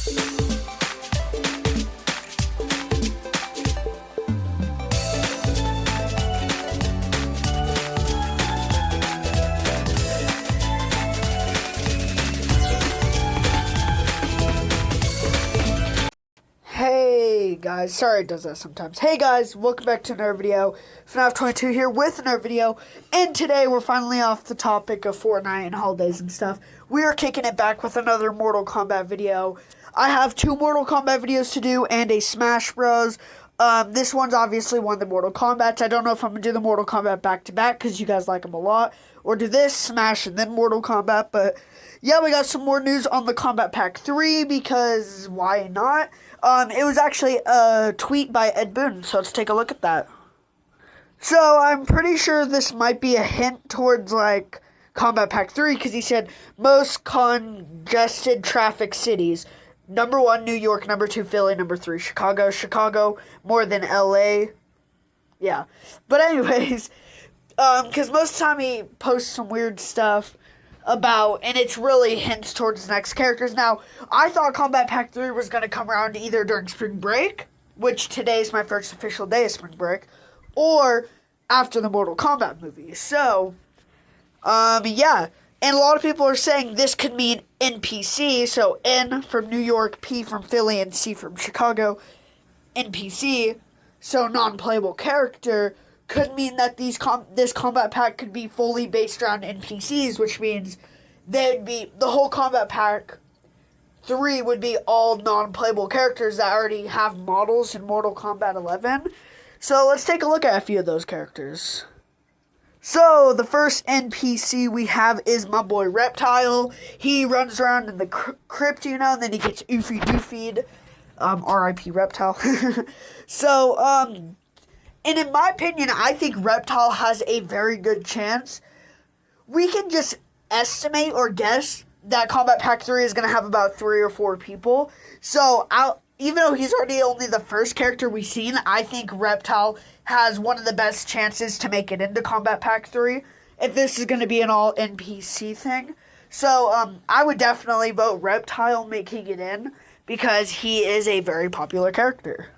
Hey guys, sorry it does that sometimes. Hey guys, welcome back to another video. FNAF22 here with another video, and today we're finally off the topic of Fortnite and holidays and stuff. We are kicking it back with another Mortal Kombat video. I have 2 Mortal Kombat videos to do and a Smash Bros. This one's obviously one of the Mortal Kombats. I don't know if I'm going to do the Mortal Kombat back to back because you guys like them a lot, or do this, Smash, and then Mortal Kombat, but yeah, we got some more news on the Kombat Pack 3 because why not? It was actually a tweet by Ed Boon, so let's take a look at that. So, I'm pretty sure this might be a hint towards, like, Kombat Pack 3, because he said, most congested traffic cities. Number 1, New York. Number 2, Philly. Number 3, Chicago. Chicago, more than LA. Yeah. But anyways, because most of the time he posts some weird stuff about, and it's really hints towards the next characters. Now, I thought Kombat Pack 3 was going to come around either during spring break, which today is my first official day of spring break, or after the Mortal Kombat movie. So, yeah. And a lot of people are saying this could mean NPC, so N from New York, P from Philly, and C from Chicago. NPC, so non-playable character, could mean that this Kombat Pack could be fully based around NPCs, which means the whole Kombat Pack 3 would be all non-playable characters that already have models in Mortal Kombat 11. So let's take a look at a few of those characters. So the first NPC we have is my boy Reptile. He runs around in the crypt, you know, and then he gets oofy-doofied. R.I.P. Reptile. So, and in my opinion, I think Reptile has a very good chance. We can just estimate or guess that Kombat Pack 3 is going to have about 3 or 4 people. So, even though he's already only the first character we've seen, I think Reptile has one of the best chances to make it into Kombat Pack 3, if this is going to be an all NPC thing. So, I would definitely vote Reptile making it in, because he is a very popular character.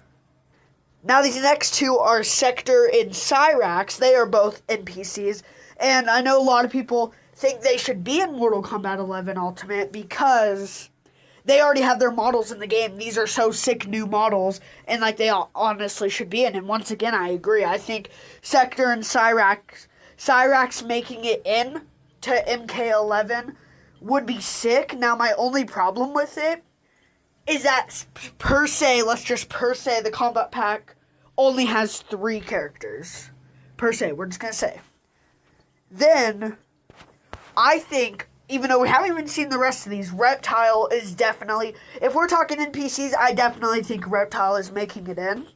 Now, these next 2 are Sector and Cyrax. They are both NPCs. And I know a lot of people think they should be in Mortal Kombat 11 Ultimate because they already have their models in the game. These are so sick new models. And, like, they all honestly should be in. And once again, I agree. I think Sector and Cyrax making it in to MK11 would be sick. Now, my only problem with it is that per se, the Kombat Pack only has 3 characters. Per se, we're just going to say. Then, I think, even though we haven't even seen the rest of these, Reptile is definitely, if we're talking NPCs, I definitely think Reptile is making it in.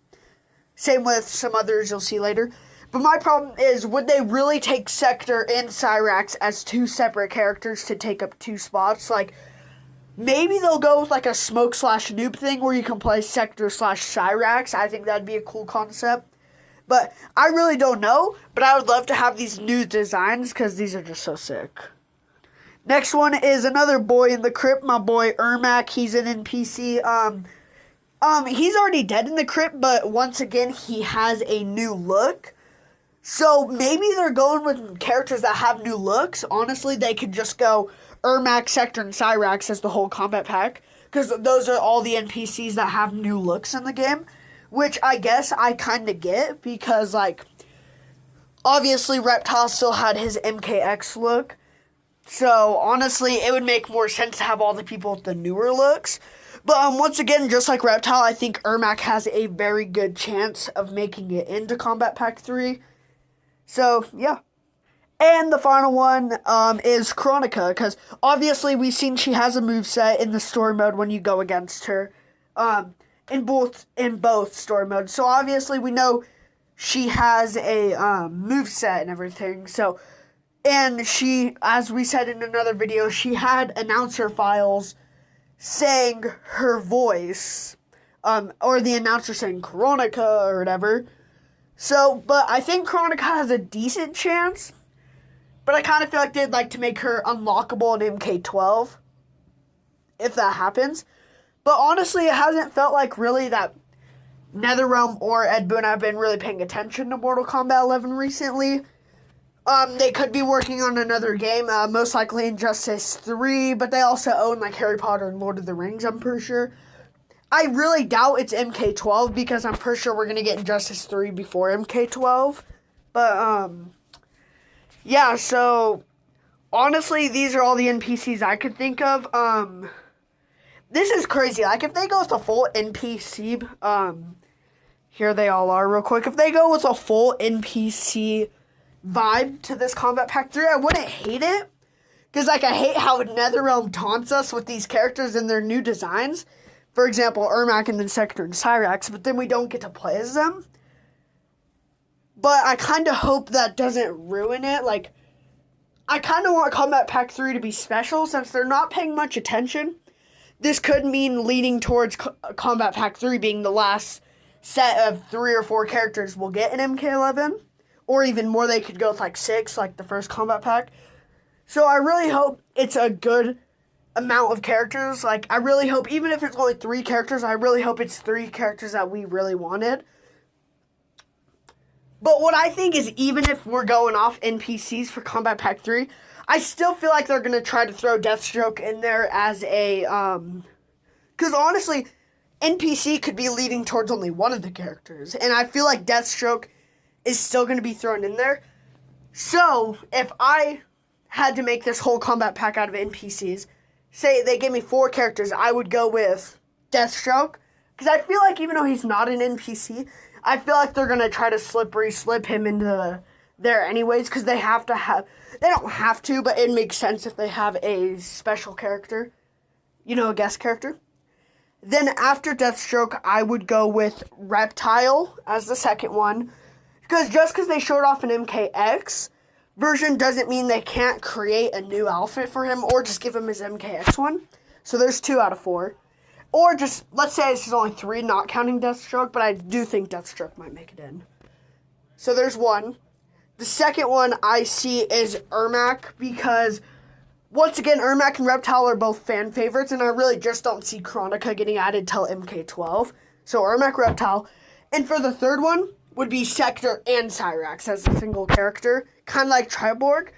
Same with some others you'll see later. But my problem is, would they really take Sector and Cyrax as 2 separate characters to take up 2 spots? Like, maybe they'll go with like a smoke/noob thing where you can play Sector/Cyrax. I think that'd be a cool concept. But I really don't know. But I would love to have these new designs because these are just so sick. Next one is another boy in the crypt, my boy Ermac. He's an NPC. He's already dead in the crypt, but once again, he has a new look. So maybe they're going with characters that have new looks. Honestly, they could just go Ermac, Sector, and Cyrax as the whole Kombat Pack, because those are all the NPCs that have new looks in the game, which I guess I kind of get, because, like, obviously Reptile still had his MKX look, so honestly, it would make more sense to have all the people with the newer looks. But once again, just like Reptile, I think Ermac has a very good chance of making it into Kombat Pack 3, so, yeah. And the final one is Chronica, because obviously we've seen she has a moveset in the story mode when you go against her, in both story modes. So obviously we know she has a moveset and everything. So, and she, as we said in another video, she had announcer files saying her voice, or the announcer saying Chronica or whatever. So, but I think Chronica has a decent chance. But I kind of feel like they'd like to make her unlockable in MK12, if that happens. But honestly, it hasn't felt like really that NetherRealm or Ed Boon have been really paying attention to Mortal Kombat 11 recently. They could be working on another game, most likely Injustice 3, but they also own like Harry Potter and Lord of the Rings, I'm pretty sure. I really doubt it's MK12 because I'm pretty sure we're going to get Injustice 3 before MK12. But, yeah, so honestly, these are all the NPCs I could think of. This is crazy. Like, if they go with a full NPC, here they all are real quick. If they go with a full NPC vibe to this Kombat Pack 3, I wouldn't hate it. Because, like, I hate how NetherRealm taunts us with these characters and their new designs. For example, Ermac and then Sector and Cyrax, but then we don't get to play as them. But I kind of hope that doesn't ruin it. Like, I kind of want Kombat Pack 3 to be special since they're not paying much attention. This could mean leading towards Kombat Pack 3 being the last set of 3 or 4 characters we'll get in MK11. Or even more, they could go with like 6, like the first Kombat Pack. So I really hope it's a good amount of characters. Like, I really hope, even if it's only 3 characters, I really hope it's 3 characters that we really wanted. But what I think is, even if we're going off NPCs for Kombat Pack 3, I still feel like they're going to try to throw Deathstroke in there as a, because honestly, NPC could be leading towards only one of the characters. And I feel like Deathstroke is still going to be thrown in there. So, if I had to make this whole Kombat Pack out of NPCs, say they gave me 4 characters, I would go with Deathstroke. Because I feel like even though he's not an NPC, I feel like they're going to try to slip him into there anyways. Because they have to have, they don't have to, but it makes sense if they have a special character. You know, a guest character. Then after Deathstroke, I would go with Reptile as the second one. Because just because they showed off an MKX version doesn't mean they can't create a new outfit for him or just give him his MKX one. So there's 2 out of 4. Or just, let's say this is only 3, not counting Deathstroke, but I do think Deathstroke might make it in. So there's 1. The second one I see is Ermac because, once again, Ermac and Reptile are both fan favorites, and I really just don't see Chronica getting added till MK12. So Ermac, Reptile. And for the third one would be Sector and Cyrax as a single character, kind of like Triborg,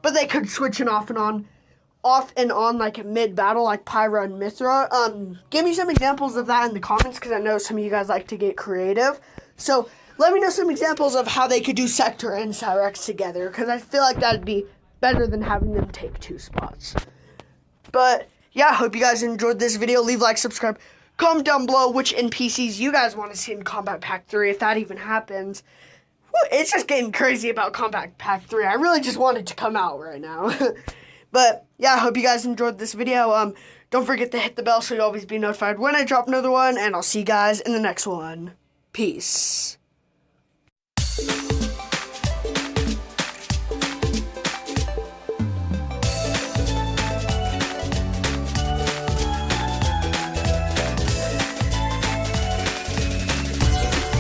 but they could switch it off and on like mid-battle, like Pyra and Mithra. Give me some examples of that in the comments, because I know some of you guys like to get creative. So let me know some examples of how they could do Sector and Cyrax together, because I feel like that'd be better than having them take 2 spots. But yeah, I hope you guys enjoyed this video. Leave a like, subscribe. Comment down below which NPCs you guys want to see in Kombat Pack 3, if that even happens. It's just getting crazy about Kombat Pack 3. I really just want it to come out right now. But, yeah, I hope you guys enjoyed this video. Don't forget to hit the bell so you'll always be notified when I drop another one. And I'll see you guys in the next one. Peace.